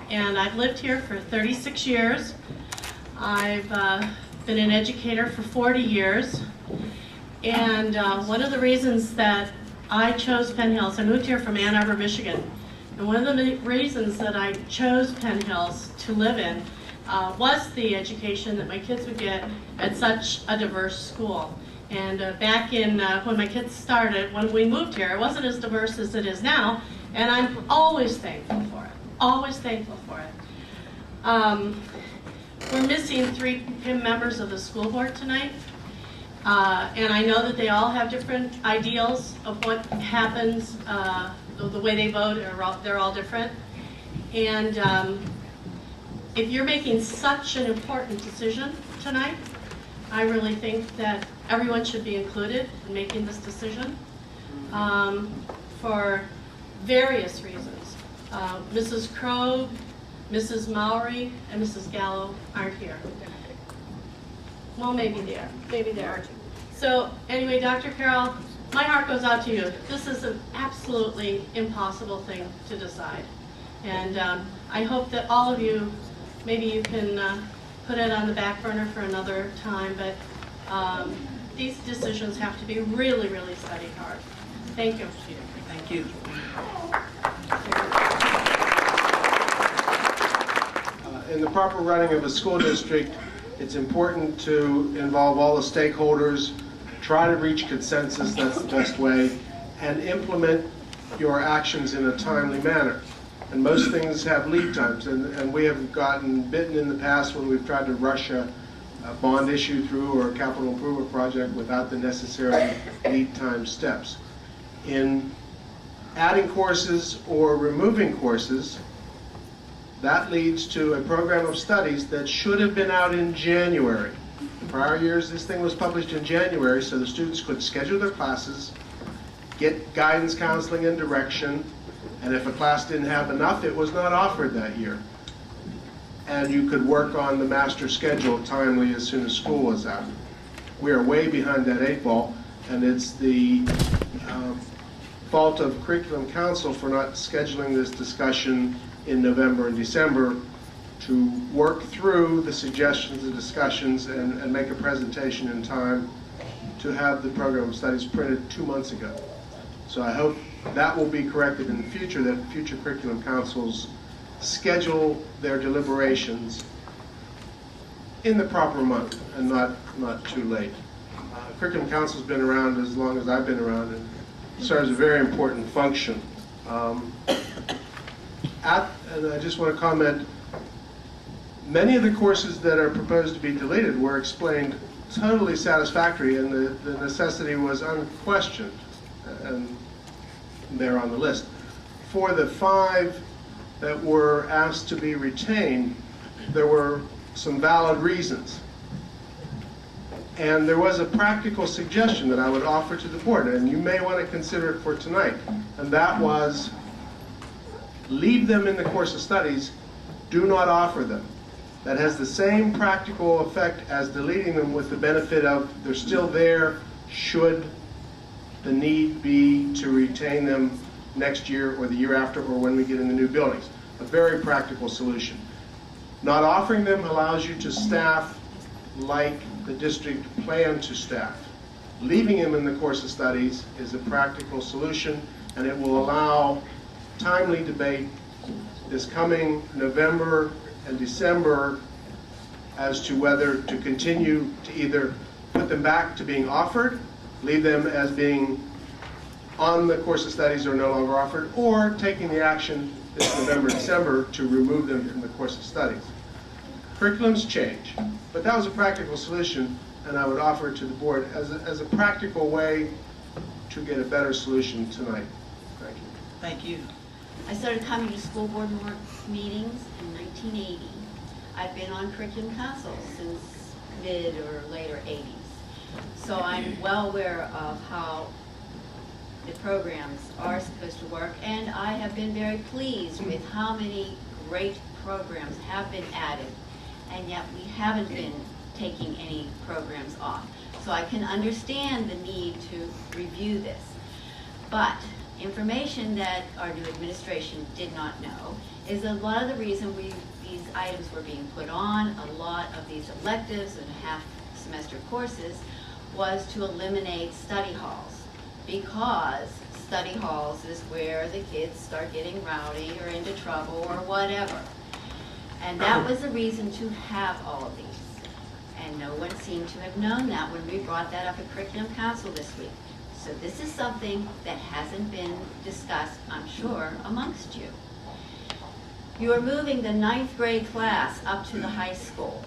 and I've lived here for 36 years. I've been an educator for 40 years, and one of the reasons that I chose Penn Hills, I moved here from Ann Arbor, Michigan, and one of the reasons that I chose Penn Hills to live in was the education that my kids would get at such a diverse school. And back in when my kids started, when we moved here, it wasn't as diverse as it is now, and I'm always thankful for it, always thankful for it. We're missing 3 members of the school board tonight, and I know that they all have different ideals of what happens, the way they vote, they're all different. And if you're making such an important decision tonight, I really think that everyone should be included in making this decision for various reasons. Mrs. Krogh, Mrs. Mowry, and Mrs. Gallo aren't here. Well, maybe they are. Maybe they are. So anyway, Dr. Carroll, my heart goes out to you. This is an absolutely impossible thing to decide. And I hope that all of you, maybe you can put it on the back burner for another time, but these decisions have to be really, really studied hard. Thank you. Thank you. In the proper running of a school district, it's important to involve all the stakeholders, try to reach consensus, that's the best way, and implement your actions in a timely manner. And most things have lead times, and we have gotten bitten in the past when we've tried to rush a bond issue through or a capital improvement project without the necessary lead time steps. In adding courses or removing courses, that leads to a program of studies that should have been out in January. In prior years, this thing was published in January so the students could schedule their classes, get guidance, counseling, and direction, and if a class didn't have enough, it was not offered that year. And you could work on the master schedule timely as soon as school was out. We are way behind that 8 ball, and it's the fault of Curriculum Council for not scheduling this discussion in November and December to work through the suggestions and discussions and make a presentation in time to have the program of studies printed 2 months ago. So I hope that will be corrected in the future, that future curriculum councils schedule their deliberations in the proper month and not too late. Curriculum council's been around as long as I've been around and serves a very important function. And I just want to comment, many of the courses that are proposed to be deleted were explained totally satisfactory, and the necessity was unquestioned, and they're on the list. For the 5 that were asked to be retained, there were some valid reasons. And there was a practical suggestion that I would offer to the board, and you may want to consider it for tonight, and that was leave them in the course of studies, do not offer them. That has the same practical effect as deleting them, with the benefit of they're still there should the need be to retain them next year or the year after or when we get in the new buildings. A very practical solution. Not offering them allows you to staff like the district planned to staff. Leaving them in the course of studies is a practical solution, and it will allow timely debate this coming November and December as to whether to continue to either put them back to being offered, leave them as being on the course of studies or no longer offered, or taking the action this November, December to remove them from the course of studies. Curriculums change, but that was a practical solution, and I would offer it to the board as a practical way to get a better solution tonight. Thank you. Thank you. I started coming to school board meetings in 1980. I've been on curriculum council since mid or later 80s. So I'm well aware of how the programs are supposed to work, and I have been very pleased with how many great programs have been added, and yet we haven't been taking any programs off. So I can understand the need to review this. But information that our new administration did not know is a lot of the reason these items were being put on, a lot of these electives and half-semester courses, was to eliminate study halls, because study halls is where the kids start getting rowdy or into trouble or whatever. And that was the reason to have all of these. And no one seemed to have known that when we brought that up at Curriculum Council this week. So this is something that hasn't been discussed, I'm sure, amongst you. You are moving the 9th grade class up to the high school.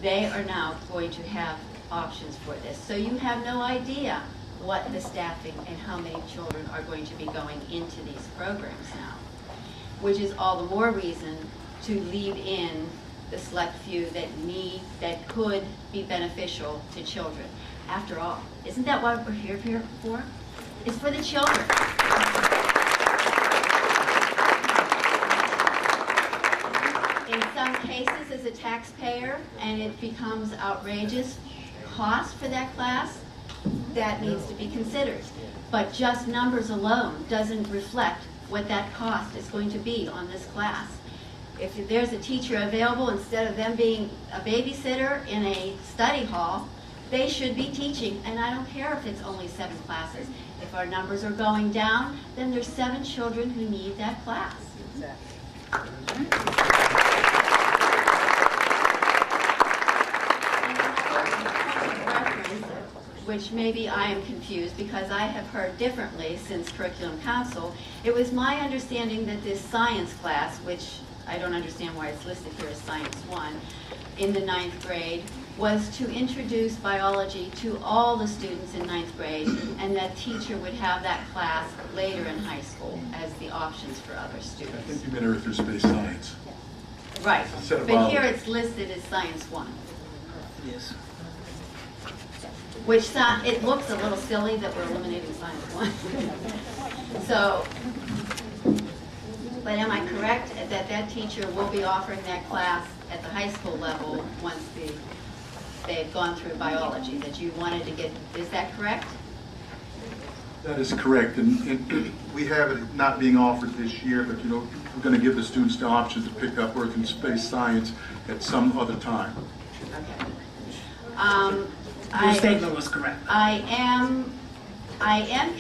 They are now going to have options for this. So you have no idea what the staffing and how many children are going to be going into these programs now, which is all the more reason to leave in the select few that could be beneficial to children. After all, isn't that what we're here for? It's for the children. In some cases, as a taxpayer, and it becomes outrageous cost for that class, that needs to be considered. But just numbers alone doesn't reflect what that cost is going to be on this class. If there's a teacher available, instead of them being a babysitter in a study hall, they should be teaching, and I don't care if it's only 7 classes. If our numbers are going down, then there's 7 children who need that class. Which maybe I am confused because I have heard differently since Curriculum Council. It was my understanding that this science class, which I don't understand why it's listed here as Science 1, in the 9th grade, was to introduce biology to all the students in 9th grade, and that teacher would have that class later in high school as the options for other I students. think you meant Earth or Space Science. Right, Instead of but here biology. it's listed as Science 1. Yes. Which it looks a little silly that we're eliminating Science 1. So, but am I correct that that teacher will be offering that class at the high school level once they've gone through biology, that you wanted to get, is that correct? That is correct, and we have it not being offered this year, but we're going to give the students the option to pick up Earth and Space Science at some other time. Okay. Your statement was correct. I am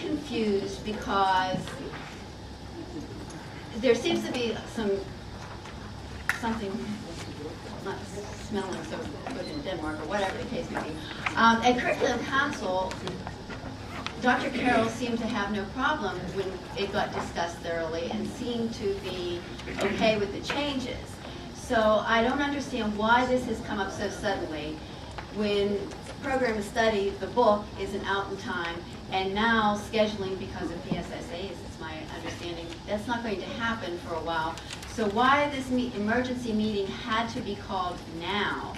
confused because there seems to be something not smelling so good in Denmark, or whatever the case may be. At Curriculum Council, Dr. Carroll seemed to have no problem when it got discussed thoroughly and seemed to be okay with the changes. So I don't understand why this has come up so suddenly when program of study, the book, isn't out in time, and now scheduling because of PSSAs, it's my understanding, that's not going to happen for a while. So why this emergency meeting had to be called now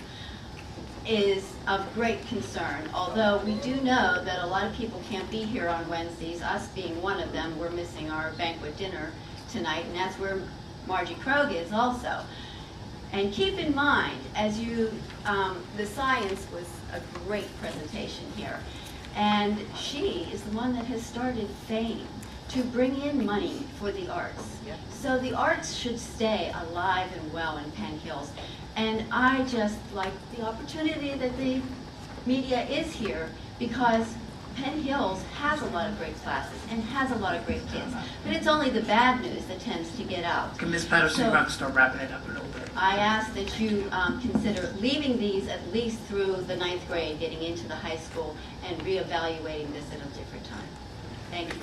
is of great concern, although we do know that a lot of people can't be here on Wednesdays, us being one of them. We're missing our banquet dinner tonight, and that's where Margie Krogh is also. And keep in mind, as the science was a great presentation here, and she is the one that has started FAME to bring in money for the arts. So the arts should stay alive and well in Penn Hills. And I just like the opportunity that the media is here, because Penn Hills has a lot of great classes and has a lot of great kids. But it's only the bad news that tends to get out. Can Ms. Patterson So- start wrapping it up a little bit? I ask that you consider leaving these at least through the 9th grade, getting into the high school, and reevaluating this at a different time. Thank you.